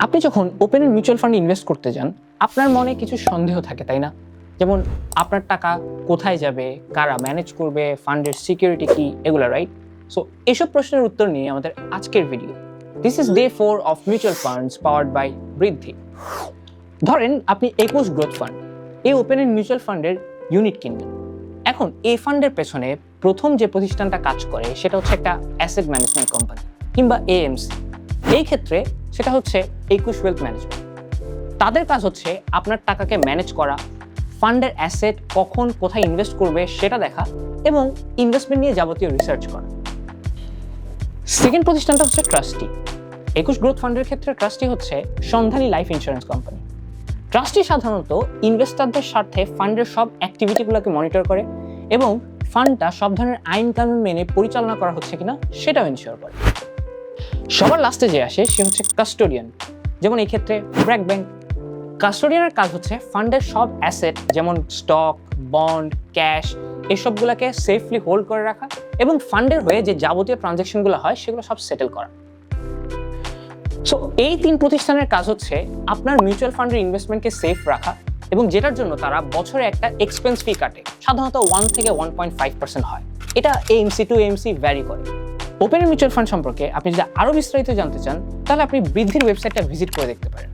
আপনি যখন open mutual ফান্ডে ইনভেস্ট করতে যান, আপনার মনে কিছু সন্দেহ থাকে, তাই না? যেমন আপনার টাকা কোথায় যাবে, কারা ম্যানেজ করবে, ফান্ডের সিকিউরিটি কি, এগুলো, রাইট? সো এসব প্রশ্নের উত্তর নিয়ে আমাদের আজকের video. This is day 4 of mutual funds powered by Vriddhi. ধরেন আপনি 21 গ্রোথ ফান্ড, এই ওপেন মিউচুয়াল ফান্ডের ইউনিট কিনবেন। এখন এই ফান্ডের পেছনে প্রথম যে প্রতিষ্ঠানটা কাজ করে সেটা হচ্ছে একটা অ্যাসেট ম্যানেজমেন্ট কোম্পানি কিংবা এএমসি। এই ক্ষেত্রে সেটা হচ্ছে 21 ওয়েলথ ম্যানেজমেন্ট। তাদের কাজ হচ্ছে আপনার টাকাকে ম্যানেজ করা, ফান্ডের অ্যাসেট কখন কোথায় ইনভেস্ট করবে সেটা দেখা এবং ইনভেস্টমেন্ট নিয়ে যাবতীয় রিসার্চ করা। সেকেন্ড প্রতিষ্ঠানটা হচ্ছে ট্রাস্টি। 21 গ্রোথ ফান্ডের ক্ষেত্রে ট্রাস্টি হচ্ছে সন্ধানী লাইফ ইন্স্যুরেন্স কোম্পানি। ট্রাস্টি সাধারণত ইনভেস্টরদের স্বার্থে ফান্ডের সব অ্যাক্টিভিটিগুলোকে মনিটর করে এবং ফান্ডটা সব ধরনের আইন কানুন মেনে পরিচালনা করা হচ্ছে কিনা সেটাও এনশিওর করে। সবার লাস্টে যে আসে সে হচ্ছে কাস্টোডিয়ান, যেমন এই ক্ষেত্রে ব্র্যাক ব্যাংক। কাস্টোডিয়ানের কাজ হচ্ছে ফান্ডের সব অ্যাসেট যেমন স্টক, বন্ড, ক্যাশ এসবগুলোকে সেফলি হোল্ড করে রাখা এবং ফান্ডের হয়ে যে যাবতীয় ট্রানজ্যাকশনগুলো হয় সেগুলো সব সেটেল করা। সো এই তিন প্রতিষ্ঠানের কাজ হচ্ছে আপনার মিউচুয়াল ফান্ডের ইনভেস্টমেন্টকে সেফ রাখা এবং যেটার জন্য তারা বছরে একটা এক্সপেন্স ফি কাটে, সাধারণত 1 থেকে 1.5% হয়। এটা এএমসি টু এএমসি ভ্যারি করে। ওপেন মিউচুয়াল ফান্ড সম্পর্কে আপনি যদি আরও বিস্তারিত জানতে চান তাহলে আপনি বৃদ্ধির ওয়েবসাইটটা ভিজিট করে দেখতে পারেন।